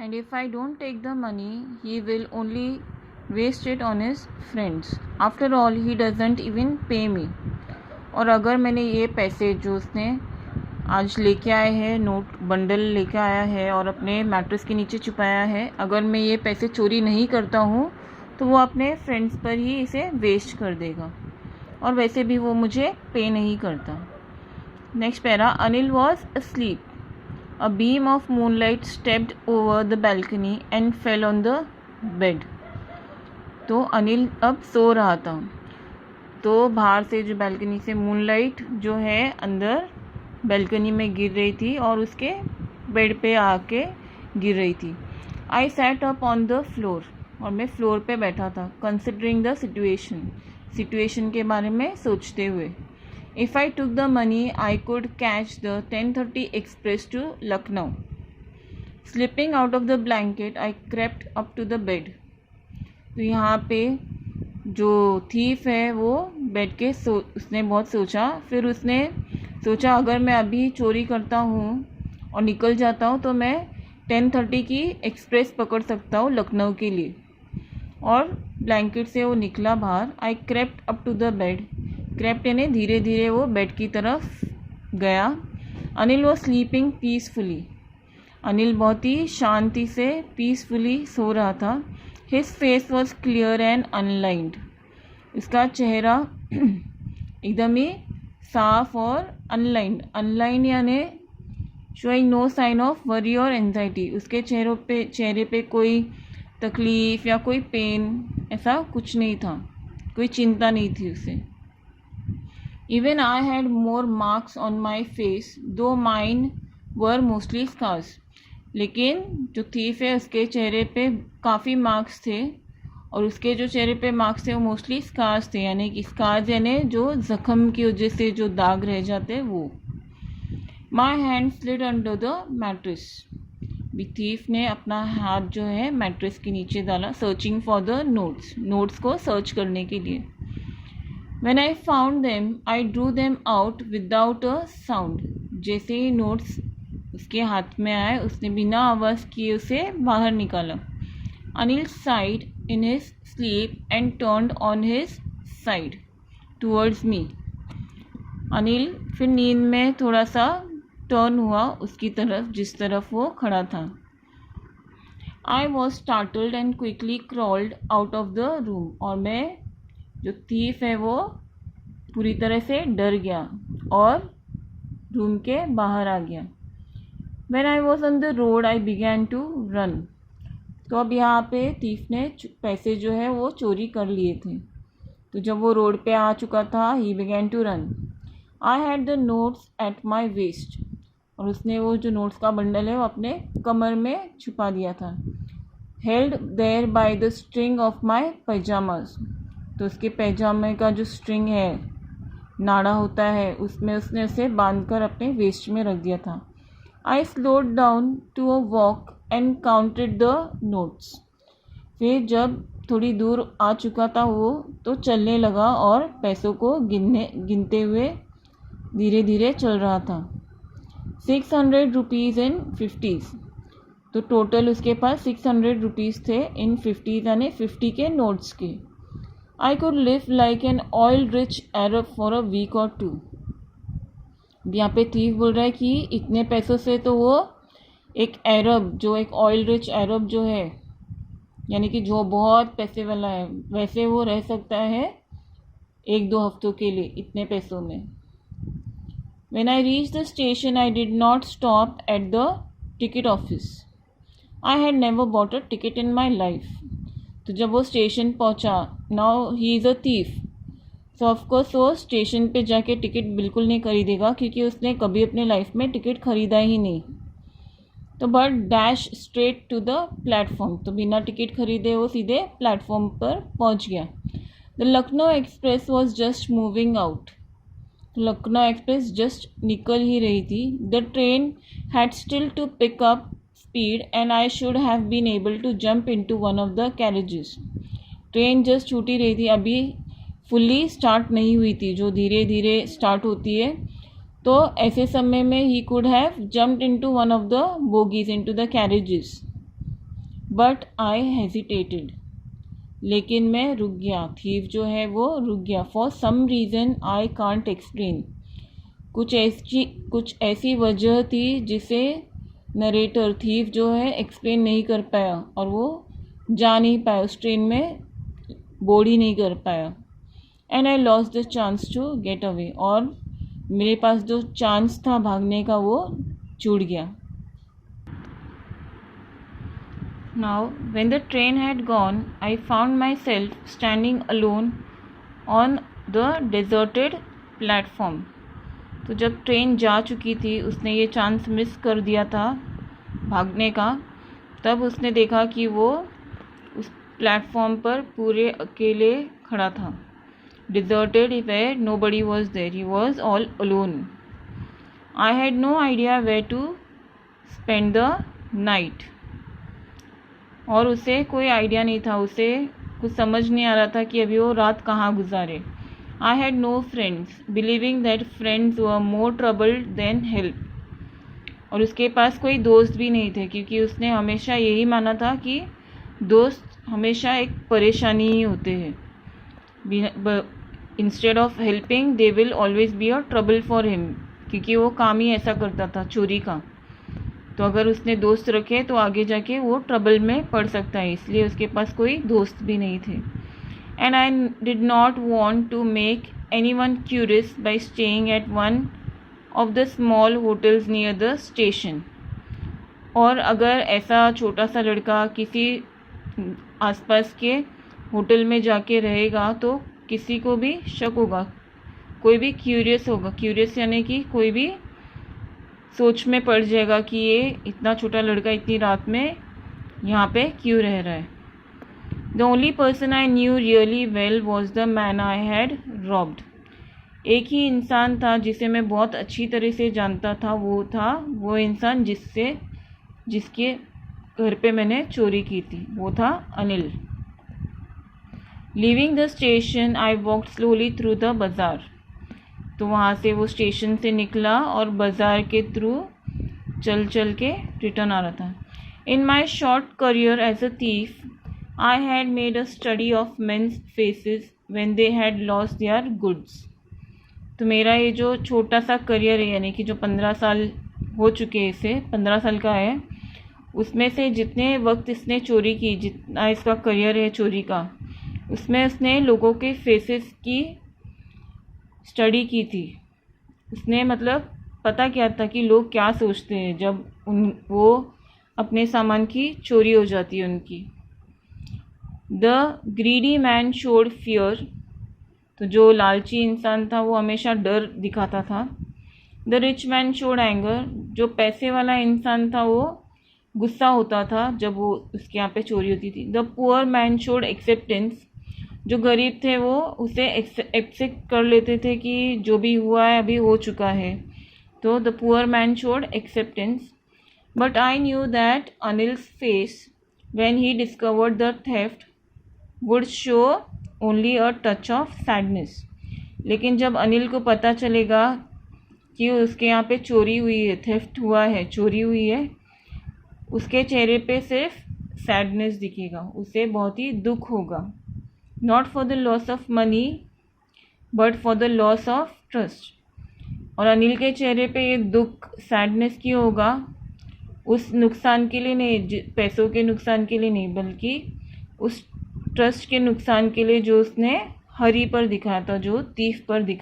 and if I don't take the money, he will only waste it on his friends. After all, he doesn't even pay me. और अगर मैंने ये पैसे जो उसने आज लेके आए हैं, नोट बंडल लेके आया है और अपने मैट्रेस के नीचे छुपाया है, अगर मैं ये पैसे चोरी नहीं करता हूँ तो वो अपने फ्रेंड्स पर ही इसे वेस्ट कर देगा, और वैसे भी वो मुझे पे नहीं करता. Next para. Anil was asleep. A beam of moonlight stepped over the balcony and fell on the bed. तो अनिल अब सो रहा था, तो बाहर से जो बालकनी से मूनलाइट जो है अंदर बालकनी में गिर रही थी और उसके बेड पे आके गिर रही थी. I sat up on the floor. और मैं फ्लोर पे बैठा था. कंसिडरिंग द सिचुएशन के बारे में सोचते हुए. If I took the money I could catch the 10:30 express to Lucknow. Slipping out of the blanket I crept up to the bed. तो यहाँ पे जो थीफ है वो बेड के उसने बहुत सोचा. फिर उसने सोचा अगर मैं अभी चोरी करता हूँ और निकल जाता हूँ तो मैं 10:30 की एक्सप्रेस पकड़ सकता हूँ लखनऊ के लिए. और ब्लैंकेट से वो निकला बाहर. I crept up to the bed. Crept यानी धीरे धीरे वो बेड की तरफ गया. Anil was sleeping peacefully. Anil बहुत ही शांति से पीसफुली सो रहा था. His face was clear and unlined. इसका चेहरा एकदम ही साफ और अनलाइंड. अनलाइंड यानी showing no sign of worry और एंजाइटी. उसके चेहरे पे कोई तकलीफ़ या कोई पेन ऐसा कुछ नहीं था, कोई चिंता नहीं थी उसे. Even I had more marks on my face दो माइन वर मोस्टली स्कार्स. लेकिन जो थीफ है उसके चेहरे पे काफ़ी मार्क्स थे, और उसके जो चेहरे पे मार्क्स थे वो मोस्टली स्कार्स थे. यानी कि स्कार्स यानी जो ज़ख़म की वजह से जो दाग रह जाते हैं वो. My hand slid under the mattress. Thief ने अपना हाथ जो है मैट्रेस के नीचे डाला. सर्चिंग फॉर द नोट्स को सर्च करने के लिए. When I found them, I drew them out without a sound. जैसे ही नोट्स उसके हाथ में आए उसने बिना आवाज़ किए उसे बाहर निकाला. Anil sighed in his sleep and turned on his side towards me. Anil फिर नींद में थोड़ा सा टर्न हुआ उसकी तरफ जिस तरफ वो खड़ा था. I was startled and quickly crawled out of the room. और मैं जो थीफ है वो पूरी तरह से डर गया और रूम के बाहर आ गया. When I was on the road, I began to run. तो अब यहाँ पे थीफ ने पैसे जो है वो चोरी कर लिए थे. तो जब वो रोड पे आ चुका था, he began to run. I had the notes at my waist. और उसने वो जो नोट्स का बंडल है वो अपने कमर में छुपा दिया था. Held there by the string of my pajamas. तो उसके पैजामे का जो स्ट्रिंग है, नाड़ा होता है, उसमें उसने उसे बांधकर अपने वेस्ट में रख दिया था. I slowed down to a walk and counted the notes. फिर जब थोड़ी दूर आ चुका था वो तो चलने लगा और पैसों को गिनते हुए धीरे धीरे चल रहा था. 600 रुपीज़ इन 50s. तो टोटल उसके पास 600 रुपीज़ थे इन 50s यानी 50 के नोट्स के. I could live like an oil-rich Arab for a week or two. यहाँ पे थीफ बोल रहा है कि इतने पैसों से तो वो एक अरब, जो एक ऑयल रिच अरब जो है, यानी कि जो बहुत पैसे वाला है, वैसे वो रह सकता है 1-2 हफ्तों के लिए इतने पैसों में. When I reached the station, I did not stop at the ticket office. I had never bought a ticket in my life. तो जब वो स्टेशन पहुंचा, now he is a thief, so of course वो स्टेशन पे जाके ticket बिल्कुल नहीं खरीदेगा क्योंकि उसने कभी अपने लाइफ में टिकट ख़रीदा ही नहीं. तो but dash straight to the platform. तो बिना टिकट खरीदे वो सीधे प्लेटफॉर्म पर पहुंच गया. The Lucknow express was just moving out. Lucknow express just निकल ही रही थी. The train had still to pick up speed and I should have been able to jump into one of the carriages. Train just छूटी रही थी, अभी fully start नहीं हुई थी, जो धीरे धीरे स्टार्ट होती है. तो ऐसे समय में he could have jumped into one of the bogies, into the carriages. But I hesitated, लेकिन मैं रुक गया। थीफ जो है वो रुक गया। For some reason I can't explain, कुछ ऐसी वजह थी जिसे नरेटर थीफ जो है एक्सप्लेन नहीं कर पाया, और वो जा नहीं पाया, उस ट्रेन में बोर्ड ही नहीं कर पाया। And I lost the chance to get away, और मेरे पास जो चांस था भागने का वो छूट गया। Now, when the train had gone, I found myself standing alone on the deserted platform. तो जब ट्रेन जा चुकी थी, उसने ये चांस मिस कर दिया था भागने का, तब उसने देखा कि वो उस प्लेटफॉर्म पर पूरे अकेले खड़ा था। Deserted where nobody was there. He was all alone. I had no idea where to spend the night. और उसे कोई आइडिया नहीं था, उसे कुछ समझ नहीं आ रहा था कि अभी वो रात कहाँ गुजारे। I had no friends, believing that friends were more troubled than help. और उसके पास कोई दोस्त भी नहीं थे, क्योंकि उसने हमेशा यही माना था कि दोस्त हमेशा एक परेशानी ही होते हैं। Instead of helping they will always be a trouble for him, क्योंकि वो काम ही ऐसा करता था, चोरी का। तो अगर उसने दोस्त रखे तो आगे जाके वो ट्रबल में पड़ सकता है, इसलिए उसके पास कोई दोस्त भी नहीं थे। And I did not want to make any one curious by staying at one of the small hotels near the station. और अगर ऐसा छोटा सा लड़का किसी आसपास के होटल में जाके रहेगा तो किसी को भी शक होगा, कोई भी क्यूरियस होगा। क्यूरियस यानी कि कोई भी सोच में पड़ जाएगा कि ये इतना छोटा लड़का इतनी रात में यहाँ पे क्यों रह रहा है। The only person I knew really well was the man I had robbed. एक ही इंसान था जिसे मैं बहुत अच्छी तरह से जानता था, वो था वो इंसान जिसके घर पे मैंने चोरी की थी, वो था Anil. Leaving the station I walked slowly through the बाज़ार। तो वहाँ से वो स्टेशन से निकला और बाज़ार के थ्रू चल चल के रिटर्न आ रहा था। In my short career as a thief I had made a study of men's faces when they had lost their goods. तो मेरा ये जो छोटा सा करियर है, यानी कि जो 15 साल हो चुके हैं, इसे 15 साल का है, उसमें से जितने वक्त इसने चोरी की, जितना इसका करियर है चोरी का, उसमें उसने लोगों के फेसेस की स्टडी की थी। उसने मतलब पता क्या था कि लोग क्या सोचते हैं जब वो अपने सामान की चोरी हो जाती है उनकी। The greedy man showed fear. तो जो लालची इंसान था वो हमेशा डर दिखाता था। The rich man showed anger. जो पैसे वाला इंसान था वो गुस्सा होता था जब वो उसके यहाँ पे चोरी होती थी। The poor man showed acceptance. जो गरीब थे वो उसे एक्सेप्ट कर लेते थे कि जो भी हुआ है अभी हो चुका है। तो the poor man showed acceptance. But I knew that Anil's face when he discovered the theft would show only a touch of sadness. लेकिन जब अनिल को पता चलेगा कि उसके यहाँ पे चोरी हुई है, थेफ्ट हुआ है, चोरी हुई है, उसके चेहरे पे सिर्फ सैडनेस दिखेगा, उसे बहुत ही दुख होगा। Not for the loss of money but for the loss of trust. और अनिल के चेहरे पे ये दुख, सैडनेस क्यों होगा? उस नुकसान के लिए नहीं, पैसों के नुकसान के लिए नहीं, बल्कि उस ट्रस्ट के नुकसान के लिए जो उसने हरी पर दिखाया था, जो थीफ पर दिखाया।